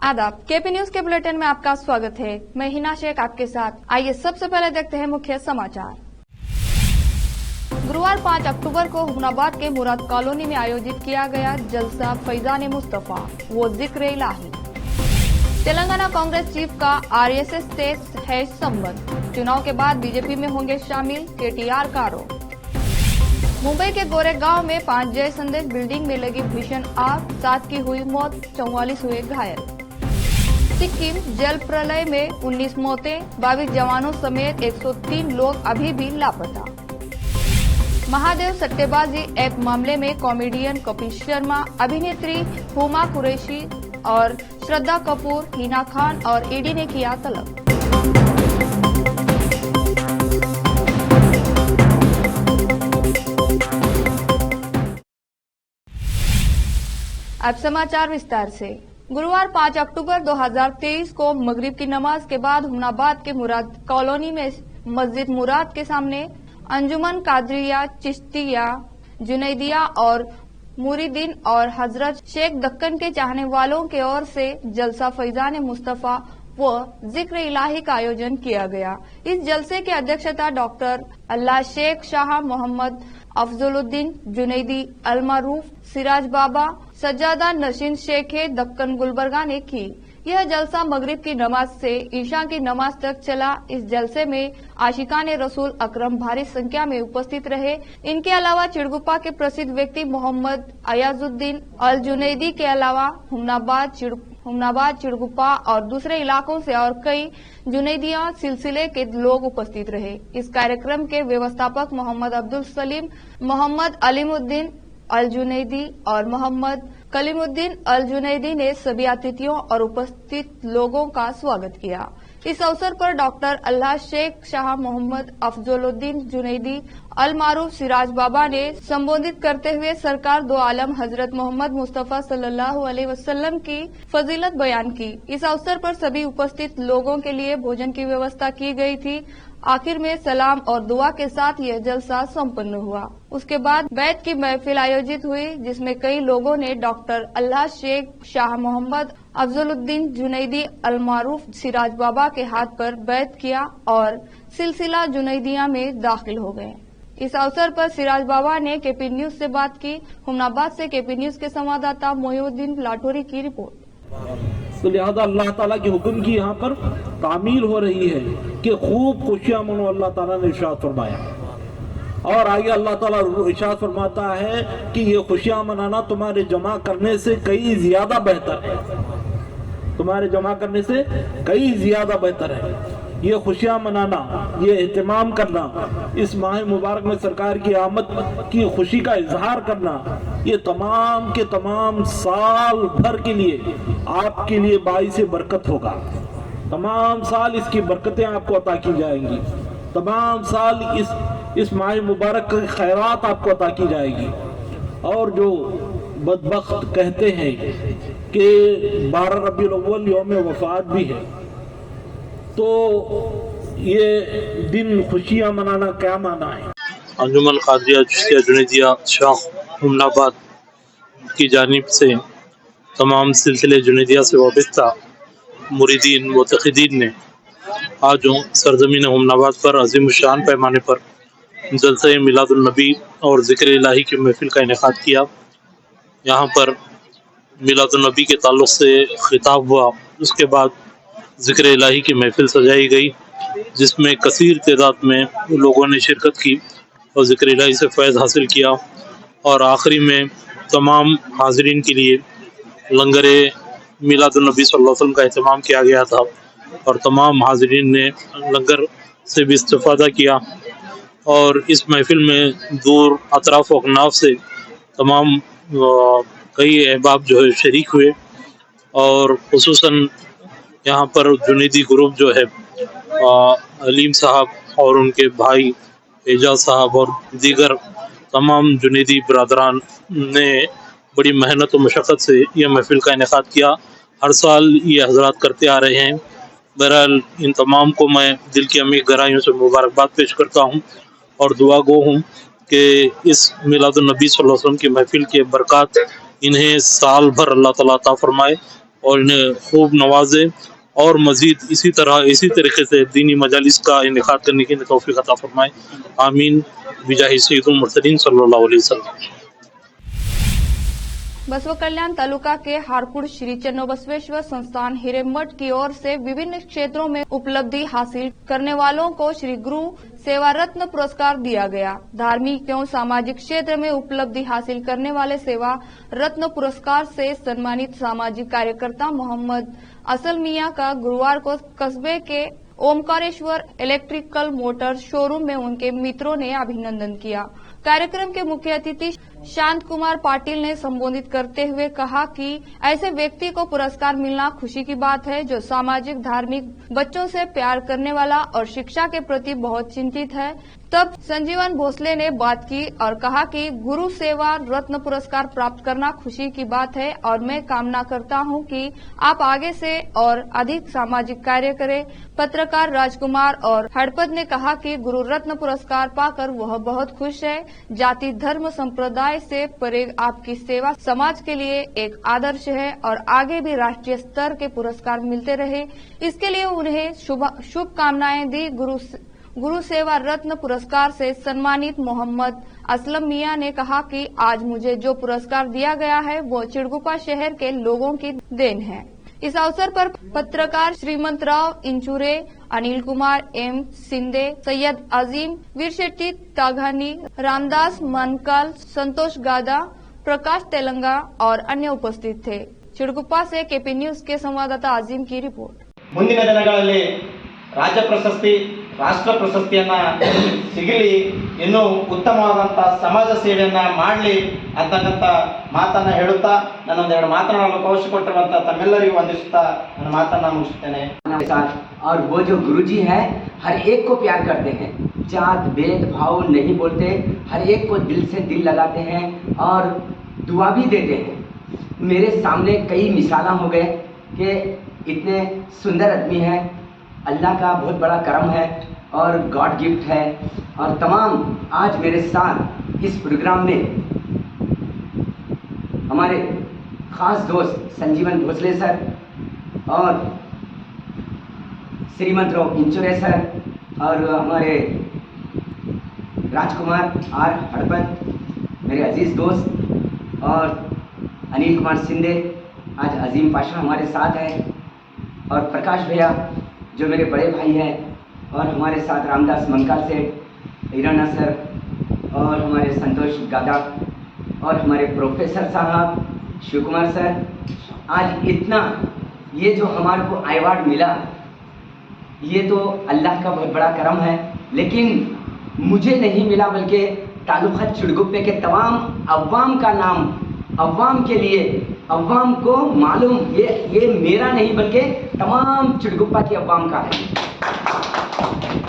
आदाब, KP news के bulletin में आपका स्वागत है। मैं हिना शेख आपके साथ। आइए सबसे पहले देखते हैं मुख्य समाचार। गुरुवार 5 अक्टूबर को हुमनाबाद के मुराद कॉलोनी में आयोजित किया गया जलसा फैजान मुस्तफा वो जिक्र इलाही। तेलंगाना कांग्रेस चीफ का आरएसएस से है संबंध, चुनाव के बाद बीजेपी में होंगे शामिल, केटीआर का आरोप। मुंबई के गोरेगांव में 5 जय संदेश बिल्डिंग में लगी भीषण आग, 7 की हुई मौत, 44 हुए घायल। सिक्किम जल प्रलय में 19 मौतें, 22 जवानों समेत 103 लोग अभी भी लापता। महादेव सट्टेबाजी ऐप मामले में कॉमेडियन कपिल शर्मा, अभिनेत्री हुमा कुरैशी और श्रद्धा कपूर, हिना खान और ईडी ने किया तलब। अब समाचार विस्तार से। गुरुवार 5 अक्टूबर 2023 को मगरिब की नमाज के बाद हुमनाबाद के मुराद कॉलोनी में मस्जिद मुराद के सामने अंजुमन कादरिया चिश्तिया जुनैदिया और मुरीदीन और हजरत शेख दक्कन के चाहने वालों के ओर से जलसा फैजान मुस्तफा व जिक्र इलाही का आयोजन किया गया। इस जलसे की अध्यक्षता डॉक्टर अल्लाह शेख शाह मोहम्मद अफजलुद्दीन जुनैदी अल मारूफ सिराज बाबा सज्जादा नशीन शेख दक्कन गुलबर्गा ने की। यह जलसा मगरिब की नमाज से ईशा की नमाज तक चला। इस जलसे में आशिकाने रसूल अकरम भारी संख्या में उपस्थित रहे। इनके अलावा चिड़गुप्पा के प्रसिद्ध व्यक्ति मोहम्मद अयाजुद्दीन अल जुनैदी के अलावा हुमनाबाद चिड़गुप्पा और दूसरे इलाकों से और कई जुनैदिया सिलसिले के लोग उपस्थित रहे। इस कार्यक्रम के व्यवस्थापक मोहम्मद अब्दुल सलीम, मोहम्मद अलीमुद्दीन अल जुनैदी और मोहम्मद कलीमुद्दीन अल जुनैदी ने सभी अतिथियों और उपस्थित लोगों का स्वागत किया। इस अवसर पर डॉक्टर अल्लाह शेख शाह मोहम्मद अफजलुद्दीन जुनैदी अल मारूफ सिराज बाबा ने संबोधित करते हुए सरकार दो आलम हजरत मोहम्मद मुस्तफा सल्लल्लाहु अलैहि वसल्लम की फजीलत बयान की। इस अवसर पर सभी उपस्थित लोगों के लिए भोजन की व्यवस्था की गई थी। आखिर में सलाम और दुआ के साथ यह जलसा संपन्न हुआ। उसके बाद बैत की महफिल आयोजित हुई, जिसमें कई लोगों ने डॉक्टर अल्लाह शेख शाह मोहम्मद अफजलुद्दीन जुनैदी अल मारूफ सिराज बाबा के हाथ पर बैत किया और सिलसिला जुनैदिया में दाखिल हो गए। इस अवसर पर सिराज बाबा ने केपी न्यूज से बात की। हुमनाबाद से केपी न्यूज के संवाददाता मोहिउद्दीन लाठौरी की रिपोर्ट। तो लिहाजा अल्लाह ताला के हुक्म की यहाँ पर तामील हो रही है कि खूब खुशियां मनो, अल्लाह ताला ने इरशाद फरमाया। और आगे अल्लाह ताला इरशाद फरमाता है कि ये खुशियां मनाना तुम्हारे जमा करने से कई ज्यादा बेहतर है, तुम्हारे जमा करने से कई ज्यादा बेहतर है। ये खुशियां मनाना, ये एहतमाम करना, इस माह मुबारक में सरकार की आमद की खुशी का इजहार करना, ये तमाम के तमाम साल भर के लिए आपके लिए बाइस बरकत होगा। तमाम साल इसकी बरकतें आपको अता की जाएंगी। तमाम साल इस माह मुबारक की खैरात आपको अता की जाएगी। और जो बदबख्त कहते हैं कि 12 रबीउल अव्वल यौम वफात भी है, तो ये दिन खुशियां मनाना क्या माना है। अंजुमन कादरिया चिश्तिया जुनैदिया शाह हुमनाबाद की जानिब से तमाम सिलसिले जुनैदिया से वाबस्ता मुरीदीन मुतक़िदीन ने आज सरजमीन हुमनाबाद पर अजीम शान पैमाने पर जलसा मिलादुन नबी और ज़िक्र इलाही की महफिल का इनेकाद किया। यहाँ पर मिलादुन नबी के ताल्लुक़ से खिताब हुआ, उसके बाद ज़िक्र इलाही की महफिल सजाई गई, जिसमें कसीर तादाद में लोगों ने शिरकत की और ज़िक्र इलाही से फ़ैज़ हासिल किया। और आखिरी में तमाम हाज़रीन के लिए लंगर मिलादुन नबी सल्लल्लाहु अलैहि वसल्लम का एहतमाम किया गया था और तमाम हाज़रीन ने लंगर से भी इस्तिफ़ादा किया। और इस महफिल में दूर अतराफ़ व अकनाफ़ से तमाम कई अहबाब जो है शरीक हुए। और खुसूसन यहाँ पर जुनैदी ग्रुप जो है अलीम साहब और उनके भाई एजाज साहब और दीगर तमाम जुनैदी बरादरान ने बड़ी मेहनत और मशक्क़त से यह महफिल का इनेकाद किया। हर साल ये हजरात करते आ रहे हैं। बहरहाल इन तमाम को मैं दिल की अमीर गहराइयों से मुबारकबाद पेश करता हूँ और दुआ गो हूँ कि इस मिलादुन नबी सल्लल्लाहु अलैहि वसल्लम की महफिल के बरक़ात इन्हें साल भर अल्लाह ताला अता फरमाए और इन्हें खूब नवाजे और मज़ीद इसी तरीके से दीनी मजालिस का इनेकाद करने की तौफीक अता फरमाए। आमीन बिजाहि सय्यदुल मुरसलीन सल्लल्लाहु अलैहि वसल्लम। बसव कल्याण तालुका के हारपुर श्री चन्नबसवेश्वर संस्थान हिरेमठ की ओर से विभिन्न क्षेत्रों में उपलब्धि हासिल करने वालों को श्री गुरु सेवा रत्न पुरस्कार दिया गया। धार्मिक एवं सामाजिक क्षेत्र में उपलब्धि हासिल करने वाले सेवा रत्न पुरस्कार से सम्मानित सामाजिक कार्यकर्ता मोहम्मद असल मियां का गुरुवार को कस्बे के ओमकारेश्वर इलेक्ट्रिकल मोटर शोरूम में उनके मित्रों ने अभिनंदन किया। कार्यक्रम के मुख्य अतिथि शांत कुमार पाटिल ने संबोधित करते हुए कहा कि ऐसे व्यक्ति को पुरस्कार मिलना खुशी की बात है जो सामाजिक धार्मिक बच्चों से प्यार करने वाला और शिक्षा के प्रति बहुत चिंतित है। तब संजीवन भोसले ने बात की और कहा कि गुरु सेवा रत्न पुरस्कार प्राप्त करना खुशी की बात है और मैं कामना करता हूं कि आप आगे से और अधिक सामाजिक कार्य करें। पत्रकार राजकुमार और हड़पद ने कहा कि गुरु रत्न पुरस्कार पाकर वह बहुत खुश है। जाति धर्म संप्रदाय से परे आपकी सेवा समाज के लिए एक आदर्श है और आगे भी राष्ट्रीय स्तर के पुरस्कार मिलते रहे, इसके लिए उन्हें शुभकामनाएं दी। गुरु सेवा रत्न पुरस्कार से सम्मानित मोहम्मद असलम मियां ने कहा कि आज मुझे जो पुरस्कार दिया गया है वो चिड़गुप्पा शहर के लोगों की देन है। इस अवसर पर पत्रकार श्रीमंत राव इंचुरे, अनिल कुमार एम सिंधे, सैयद अजीम, वीर शेट्टी ताघानी, रामदास मनकाल, संतोष गादा, प्रकाश तेलंगा और अन्य उपस्थित थे। चिड़गुप्पा से केपी न्यूज के संवाददाता अजीम की रिपोर्ट। ಮುಂದಿನ ದಿನಗಳಲ್ಲಿ ರಾಜ್ಯ ಪ್ರಶಸ್ತಿ ರಾಷ್ಟ್ರ ಪ್ರಶಸ್ತಿಯನ್ನ ಸಿಗಲಿ, ಇನ್ನೂ ಉತ್ತಮವಾದಂಥ ಸಮಾಜ ಸೇವೆಯನ್ನ ಮಾಡಲಿ ಅಂತಕ್ಕಂಥ ಮಾತನ್ನ ಹೇಳುತ್ತಾ ನನ್ನೊಂದೆರಡು ಮಾತನಾಡಲು ಅವಕಾಶ ಕೊಟ್ಟಿರುವಂಥ ತಮ್ಮೆಲ್ಲರಿಗೂ ವಂದಿಸುತ್ತಾ ನನ್ನ ಮಾತನ್ನ ಮುಗಿಸುತ್ತೇನೆ। और वो जो गुरुजी है हर एक को प्यार करते हैं, जात भेद भाव नहीं बोलते, हर एक को दिल से दिल लगाते हैं और दुआ भी देते हैं। मेरे सामने कई मिसाल हो गए कि इतने सुंदर आदमी है, अल्लाह का बहुत बड़ा करम है और गॉड गिफ्ट है। और तमाम आज मेरे साथ इस प्रोग्राम में हमारे ख़ास दोस्त संजीवन भोसले सर और श्रीमंत राव इंचुरे सर और हमारे राजकुमार आर हड़पत, मेरे अजीज़ दोस्त, और अनिल कुमार सिंधे, आज अजीम पाशा हमारे साथ है, और प्रकाश भैया जो मेरे बड़े भाई हैं, और हमारे साथ रामदास मंकाल सेठ, ईराना सर, और हमारे संतोष गादा, और हमारे प्रोफेसर साहब शिव कुमार सर। आज इतना ये जो हमारे को अवार्ड मिला ये तो अल्लाह का बहुत बड़ा करम है, लेकिन मुझे नहीं मिला बल्कि तालुका चिड़गुप्पे के तमाम अवाम का नाम, अवाम के लिए, अवाम को मालूम ये मेरा नहीं बल्कि तमाम चिड़गुप्पा की अवाम का है।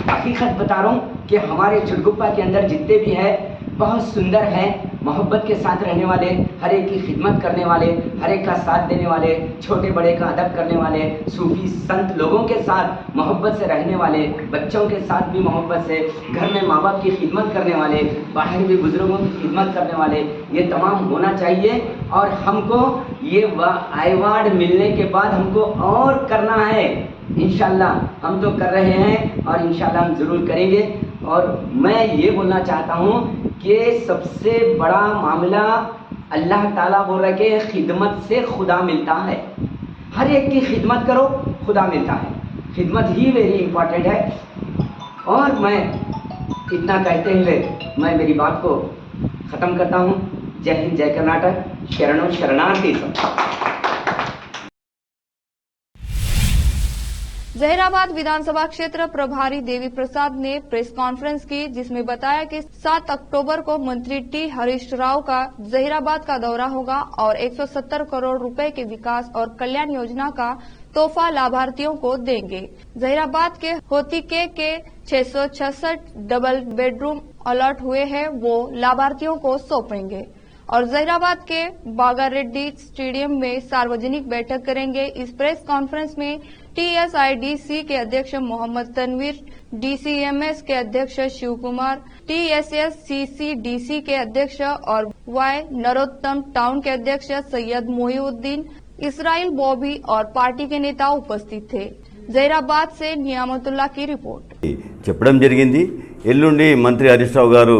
हकीकत बता रहा हूँ कि हमारे चिड़गुप्पा के अंदर जितने भी है बहुत सुंदर है, मोहब्बत के साथ रहने वाले, हर एक की खिदमत करने वाले, हर एक का साथ देने वाले, छोटे बड़े का अदब करने वाले, सूफी संत लोगों के साथ मोहब्बत से रहने वाले, बच्चों के साथ भी मोहब्बत से, घर में माँ बाप की खिदमत करने वाले, बाहर भी बुजुर्गों की खिदमत करने वाले, ये तमाम होना चाहिए। और हमको ये अवार्ड मिलने के बाद हमको और करना है, इंशाल्लाह हम तो कर रहे हैं और इंशाल्लाह हम ज़रूर करेंगे। और मैं ये बोलना चाहता हूँ कि सबसे बड़ा मामला अल्लाह ताला बोल रहा है कि खिदमत से खुदा मिलता है। हर एक की खिदमत करो, खुदा मिलता है। खिदमत ही वेरी इम्पॉर्टेंट है। और मैं इतना कहते हुए मैं मेरी बात को ख़त्म करता हूँ। जय हिंद, जय कर्नाटक, शरणों शरणार्थी सब। जहीराबाद विधानसभा क्षेत्र प्रभारी देवी प्रसाद ने प्रेस कॉन्फ्रेंस की, जिसमें बताया कि 7 अक्टूबर को मंत्री टी हरीश राव का जहीराबाद का दौरा होगा और 170 करोड़ रुपए के विकास और कल्याण योजना का तोहफा लाभार्थियों को देंगे। जहीराबाद के होतिके के 666 डबल बेडरूम अलॉट हुए हैं, वो लाभार्थियों को सौंपेंगे और जहीराबाद के बागारेड्डी स्टेडियम में सार्वजनिक बैठक करेंगे। इस प्रेस कॉन्फ्रेंस में टीएसआईडीसी के अध्यक्ष मोहम्मद तनवीर, डीसीएमएस के अध्यक्ष शिव कुमार, टीएसएससीसीडीसी के अध्यक्ष और वाई नरोत्तम टाउन के अध्यक्ष सैयद मोहिउद्दीन, इसराइल बॉबी और पार्टी के नेता उपस्थित थे। जहीराबाद से नियामतुल्ला की रिपोर्ट। చెప్పడం జరిగింది ఎల్లుండి మంత్రి హరీష్ రావు గారు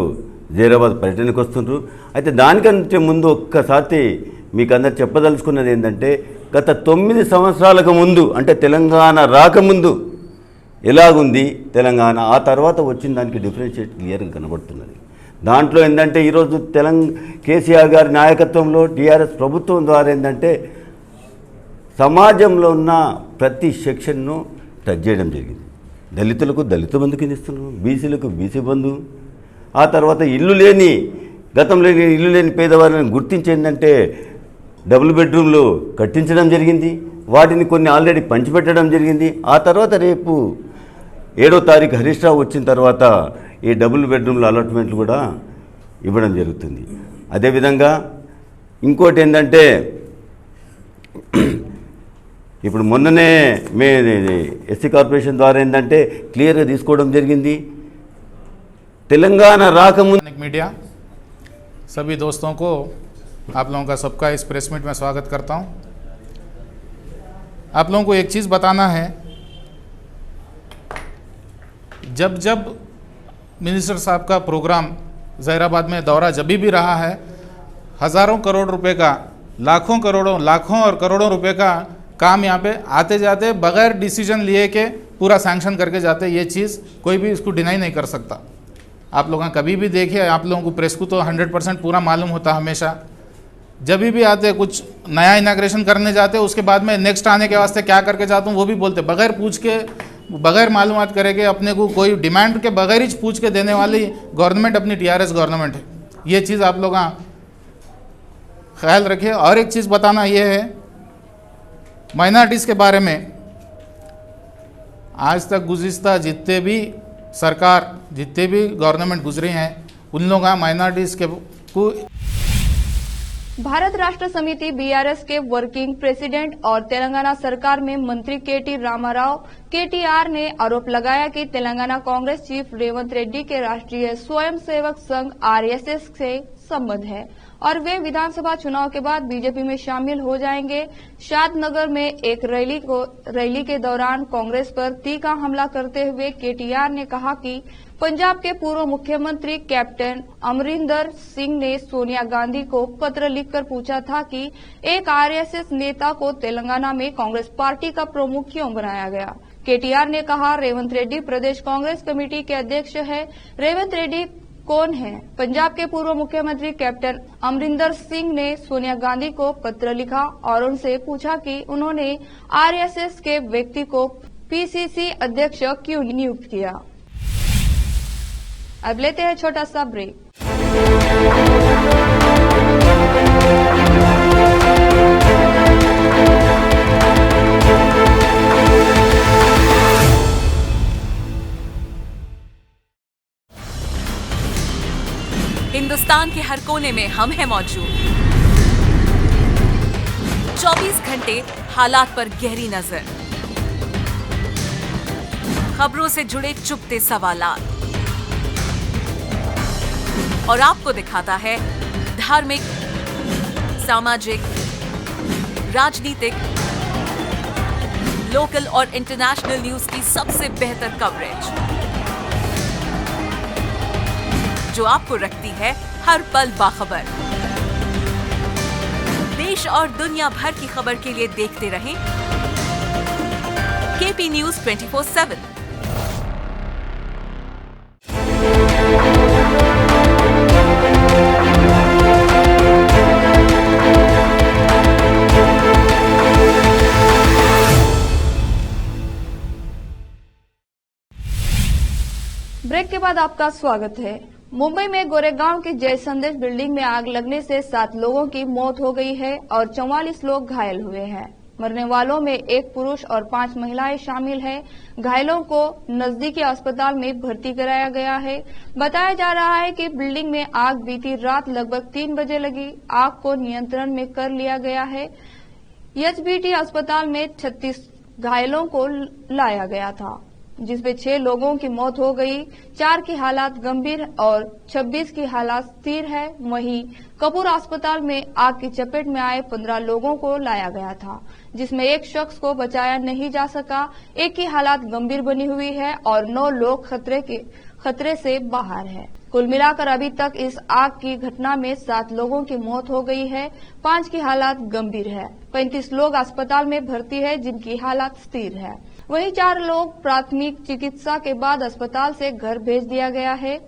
జైరాబాద్ పర్యటనకు వస్తున్నారు. అయితే దానికంటే ముందు ఒక్కసారి మీకు అందరు చెప్పదలుచుకున్నది ఏంటంటే గత 9 సంవత్సరాలకు ముందు అంటే తెలంగాణ రాకముందు ఎలాగుంది తెలంగాణ, ఆ తర్వాత వచ్చిన దానికి డిఫరెన్షియేట్ క్లియర్గా కనబడుతున్నది. దాంట్లో ఏంటంటే ఈరోజు కేసీఆర్ గారి నాయకత్వంలో టీఆర్ఎస్ ప్రభుత్వం ద్వారా ఏంటంటే సమాజంలో ఉన్న ప్రతి సెక్షన్ను టచ్ చేయడం జరిగింది. దళితులకు దళిత బంధు కింద ఇస్తున్నాం, బీసీలకు బీసీ బంధు, ఆ తర్వాత గతంలో ఇల్లు లేని పేదవారిని గుర్తించి ఏంటంటే డబుల్ బెడ్రూమ్లు కట్టించడం జరిగింది. వాటిని కొన్ని ఆల్రెడీ పంచిపెట్టడం జరిగింది. ఆ తర్వాత రేపు 7వ తారీఖు హరీష్ రావు వచ్చిన తర్వాత ఈ డబుల్ బెడ్రూమ్ల అలాట్మెంట్లు కూడా ఇవ్వడం జరుగుతుంది. అదేవిధంగా ఇంకోటి ఏంటంటే ఇప్పుడు మొన్ననే ఎస్సీ కార్పొరేషన్ ద్వారా ఏంటంటే క్లియర్గా తీసుకోవడం జరిగింది. తెలంగాణ రాకముందు मीडिया सभी दोस्तों को आप लोगों का सबका इस प्रेस मीट में स्वागत करता हूं। आप लोगों को एक चीज़ बताना है, जब मिनिस्टर साहब का प्रोग्राम जहीराबाद में दौरा जब भी रहा है, हज़ारों करोड़ रुपए का, लाखों और करोड़ों रुपए का काम यहाँ पे आते जाते बगैर डिसीजन लिए के पूरा सैंक्शन करके जाते। ये चीज़ कोई भी इसको डिनाई नहीं कर सकता। आप लोग कभी भी देखिए, आप लोगों को प्रेस को तो 100% पूरा मालूम होता हमेशा। जब भी आते कुछ नया इनाग्रेशन करने जाते, उसके बाद में नेक्स्ट आने के वास्ते क्या करके जाता हूँ वो भी बोलते, बगैर पूछ के बगैर मालूमात करेंगे, अपने को कोई डिमांड के बगैर ही पूछ के देने वाली गवर्नमेंट अपनी टीआरएस गवर्नमेंट है। ये चीज़ आप लोग ख्याल रखिए। और एक चीज़ बताना ये है, माइनॉरिटीज़ के बारे में आज तक गुज़िश्ता जितने भी सरकार, जितने भी गवर्नमेंट गुजरी हैं, उन लोग माइनॉरिटीज़ के को भारत राष्ट्र समिति बीआरएस के वर्किंग प्रेसिडेंट और तेलंगाना सरकार में मंत्री केटी रामाराव केटीआर ने आरोप लगाया कि तेलंगाना कांग्रेस चीफ रेवंत रेड्डी के राष्ट्रीय स्वयंसेवक संघ आरएसएस से संबंध है और वे विधानसभा चुनाव के बाद बीजेपी में शामिल हो जाएंगे। शादनगर में एक रैली के दौरान कांग्रेस पर तीखा हमला करते हुए केटीआर ने कहा कि पंजाब के पूर्व मुख्यमंत्री कैप्टन अमरिंदर सिंह ने सोनिया गांधी को पत्र लिखकर पूछा था कि एक आरएसएस नेता को तेलंगाना में कांग्रेस पार्टी का प्रमुख क्यों बनाया गया। केटीआर ने कहा, रेवंत रेड्डी प्रदेश कांग्रेस कमेटी के अध्यक्ष है। रेवंत रेड्डी कौन है? पंजाब के पूर्व मुख्यमंत्री कैप्टन अमरिंदर सिंह ने सोनिया गांधी को पत्र लिखा और उनसे पूछा कि उन्होंने आरएसएस के व्यक्ति को पीसीसी अध्यक्ष क्यों नियुक्त किया। अब लेते हैं छोटा सा ब्रेक। हिंदुस्तान के हर कोने में हम हैं मौजूद। 24 घंटे हालात पर गहरी नजर, खबरों से जुड़े चुपते सवालात और आपको दिखाता है धार्मिक, सामाजिक, राजनीतिक, लोकल और इंटरनेशनल न्यूज की सबसे बेहतर कवरेज जो आपको रखती है हर पल बाखबर। देश और दुनिया भर की खबर के लिए देखते रहें केपी न्यूज 24/7। ब्रेक के बाद आपका स्वागत है। मुंबई में गोरेगांव की जय संदेश बिल्डिंग में आग लगने से 7 लोगों की मौत हो गई है और 44 लोग घायल हुए हैं। मरने वालों में 1 पुरुष और 5 महिलाएं शामिल हैं। घायलों को नजदीकी अस्पताल में भर्ती कराया गया है। बताया जा रहा है कि बिल्डिंग में आग बीती रात लगभग 3 बजे लगी। आग को नियंत्रण में कर लिया गया है। एचबीटी अस्पताल में 36 घायलों को लाया गया था। जिसमें 6 लोगों की मौत हो गई, 4 की हालत गंभीर और 26 की हालत स्थिर है। वहीं कपूर अस्पताल में आग की चपेट में आए 15 लोगों को लाया गया था, जिसमें एक शख्स को बचाया नहीं जा सका, एक की हालत गंभीर बनी हुई है और 9 लोग खतरे से बाहर है। कुल मिलाकर अभी तक इस आग की घटना में 7 लोगों की मौत हो गई है, 5 की हालत गंभीर है, 35 लोग अस्पताल में भर्ती है जिनकी हालत स्थिर है। वहीं 4 लोग प्राथमिक चिकित्सा के बाद अस्पताल से घर भेज दिया गया है।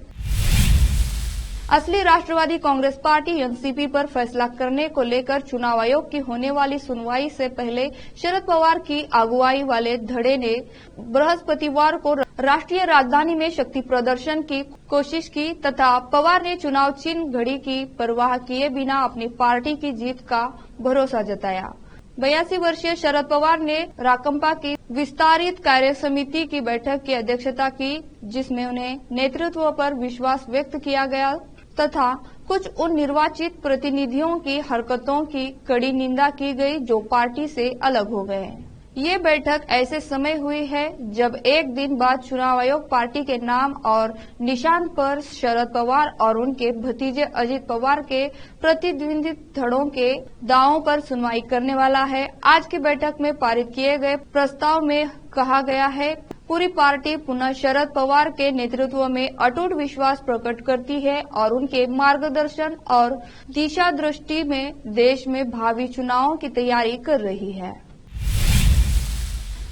असली राष्ट्रवादी कांग्रेस पार्टी एनसीपी पर फैसला करने को लेकर चुनाव आयोग की होने वाली सुनवाई से पहले शरद पवार की अगुवाई वाले धड़े ने बृहस्पतिवार को राष्ट्रीय राजधानी में शक्ति प्रदर्शन की कोशिश की तथा पवार ने चुनाव चिन्ह घड़ी की परवाह किए बिना अपनी पार्टी की जीत का भरोसा जताया। 82 वर्षीय शरद पवार ने राकंपा की विस्तारित कार्य समिति की बैठक की अध्यक्षता की, जिसमें उन्हें नेतृत्व पर विश्वास व्यक्त किया गया तथा कुछ उन निर्वाचित प्रतिनिधियों की हरकतों की कड़ी निंदा की गई जो पार्टी से अलग हो गए। ये बैठक ऐसे समय हुई है जब एक दिन बाद चुनाव आयोग पार्टी के नाम और निशान पर शरद पवार और उनके भतीजे अजित पवार के प्रतिद्वंद्वी धड़ों के दावों पर सुनवाई करने वाला है। आज की बैठक में पारित किए गए प्रस्ताव में कहा गया है, पूरी पार्टी पुनः शरद पवार के नेतृत्व में अटूट विश्वास प्रकट करती है और उनके मार्गदर्शन और दिशा दृष्टि में देश में भावी चुनावों की तैयारी कर रही है।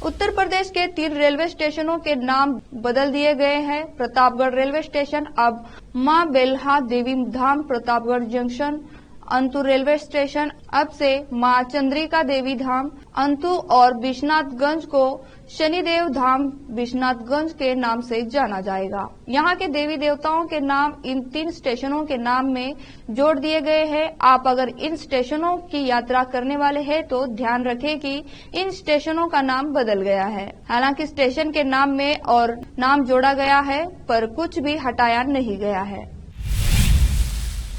उत्तर प्रदेश के 3 रेलवे स्टेशनों के नाम बदल दिए गए हैं। प्रतापगढ़ रेलवे स्टेशन अब मां बेल्हा देवी धाम प्रतापगढ़ जंक्शन, अंतु रेलवे स्टेशन अब से मां चंद्रिका देवी धाम अंतु और विश्वनाथगंज को शनिदेव धाम विश्वनाथगंज के नाम से जाना जाएगा। यहाँ के देवी देवताओं के नाम इन 3 स्टेशनों के नाम में जोड़ दिए गए हैं। आप अगर इन स्टेशनों की यात्रा करने वाले हैं तो ध्यान रखें कि इन स्टेशनों का नाम बदल गया है। हालांकि स्टेशन के नाम में और नाम जोड़ा गया है पर कुछ भी हटाया नहीं गया है।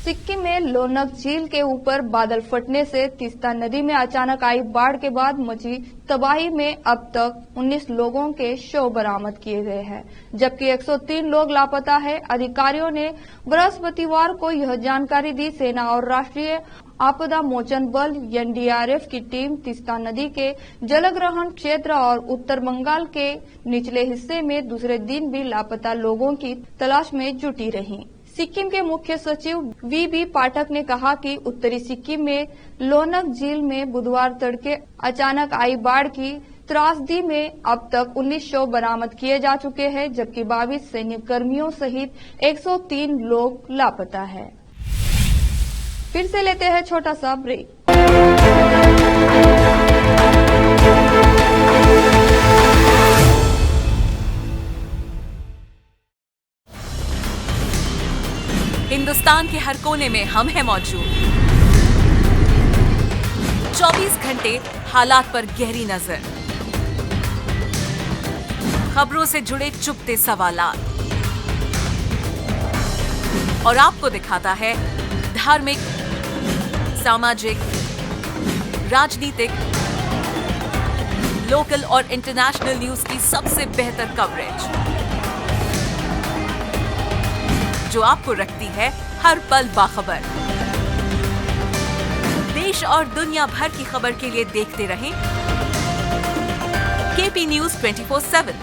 सिक्किम में लोनक झील के ऊपर बादल फटने से तीस्ता नदी में अचानक आई बाढ़ के बाद मची तबाही में अब तक 19 लोगों के शव बरामद किए गए हैं, जबकि 103 लोग लापता है। अधिकारियों ने बृहस्पतिवार को यह जानकारी दी। सेना और राष्ट्रीय आपदा मोचन बल एनडीआरएफ की टीम तीस्ता नदी के जलग्रहण क्षेत्र और उत्तर बंगाल के निचले हिस्से में दूसरे दिन भी लापता लोगों की तलाश में जुटी रही। सिक्किम के मुख्य सचिव वीबी पाठक ने कहा कि उत्तरी सिक्किम में लोनक झील में बुधवार तड़के अचानक आई बाढ़ की त्रासदी में अब तक 19 शव बरामद किए जा चुके हैं, जबकि 22 सैन्य कर्मियों सहित 103 लोग लापता है। फिर से लेते हैं छोटा सा ब्रेक। हिंदुस्तान के हर कोने में हम हैं मौजूद। 24 घंटे हालात पर गहरी नजर, खबरों से जुड़े चुपते सवालात और आपको दिखाता है धार्मिक, सामाजिक, राजनीतिक, लोकल और इंटरनेशनल न्यूज की सबसे बेहतर कवरेज जो आपको रखती है हर पल बाखबर। देश और दुनिया भर की खबर के लिए देखते रहें केपी न्यूज 24/7।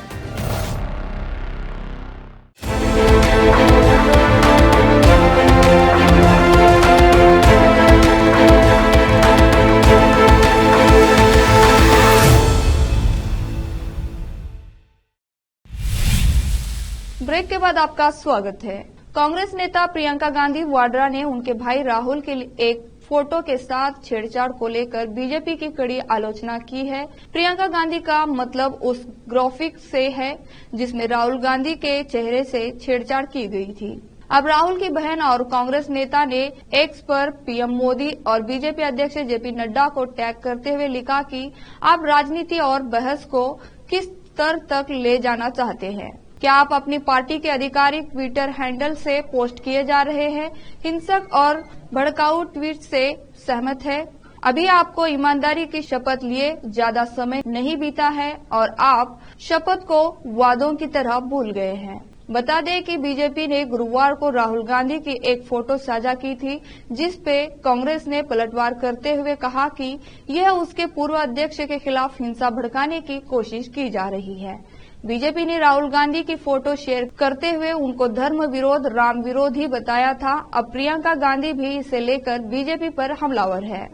ब्रेक के बाद आपका स्वागत है। कांग्रेस नेता प्रियंका गांधी वाड्रा ने उनके भाई राहुल के एक फोटो के साथ छेड़छाड़ को लेकर बीजेपी की कड़ी आलोचना की है। प्रियंका गांधी का मतलब उस ग्राफिक से है जिसमें राहुल गांधी के चेहरे से छेड़छाड़ की गई थी। अब राहुल की बहन और कांग्रेस नेता ने एक्स पर पीएम मोदी और बीजेपी अध्यक्ष जेपी नड्डा को टैग करते हुए लिखा कि आप राजनीति और बहस को किस स्तर तक ले जाना चाहते हैं। क्या आप अपनी पार्टी के आधिकारिक ट्विटर हैंडल से पोस्ट किए जा रहे हैं हिंसक और भड़काऊ ट्वीट से सहमत है? अभी आपको ईमानदारी की शपथ लिए ज्यादा समय नहीं बीता है और आप शपथ को वादों की तरह भूल गए हैं। बता दें कि बीजेपी ने गुरुवार को राहुल गांधी की एक फोटो साझा की थी, जिस पे कांग्रेस ने पलटवार करते हुए कहा कि यह उसके पूर्व अध्यक्ष के खिलाफ हिंसा भड़काने की कोशिश की जा रही है। बीजेपी ने राहुल गांधी की फोटो शेयर करते हुए उनको धर्म विरोध, राम विरोधी बताया था। अब प्रियंका गांधी भी इसे लेकर बीजेपी पर हमलावर है।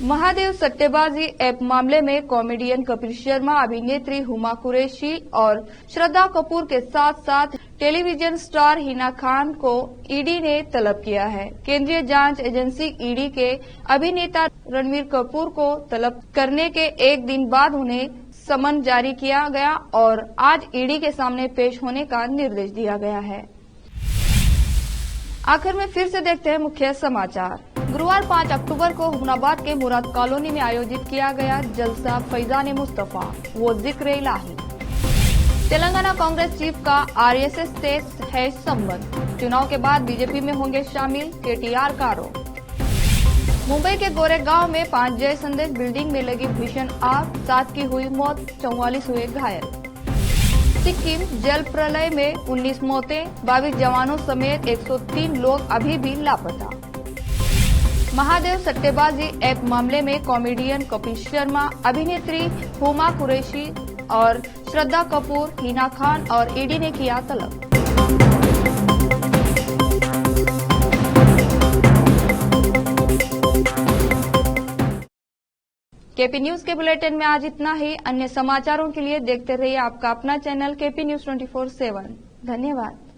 महादेव सट्टेबाजी ऐप मामले में कॉमेडियन कपिल शर्मा, अभिनेत्री हुमा कुरैशी और श्रद्धा कपूर के साथ साथ टेलीविजन स्टार हिना खान को ईडी ने तलब किया है। केंद्रीय जांच एजेंसी ईडी के अभिनेता रणबीर कपूर को तलब करने के एक दिन बाद उन्हें समन जारी किया गया और आज ईडी के सामने पेश होने का निर्देश दिया गया है। आखिर में फिर से देखते हैं मुख्य समाचार। गुरुवार 5 अक्टूबर को हुमनाबाद के मुराद कॉलोनी में आयोजित किया गया जलसा फैजान मुस्तफा वो जिक्र इलाही। तेलंगाना कांग्रेस चीफ का आरएसएस से है संबंध, चुनाव के बाद बीजेपी में होंगे शामिल, केटीआर का आरोप। मुंबई के गोरेगांव में 5 जय संदेश बिल्डिंग में लगी भीषण आग, 7 की हुई मौत, 44 हुए घायल। सिक्किम जल प्रलय में 19 मौतें, 22 जवानों समेत 103 लोग अभी भी लापता। महादेव सट्टेबाजी ऐप मामले में कॉमेडियन कपिल शर्मा, अभिनेत्री हुमा कुरैशी और श्रद्धा कपूर, हिना खान और ईडी ने किया तलब। केपी न्यूज के बुलेटिन में आज इतना ही। अन्य समाचारों के लिए देखते रहिए आपका अपना चैनल केपी न्यूज 24/7। धन्यवाद।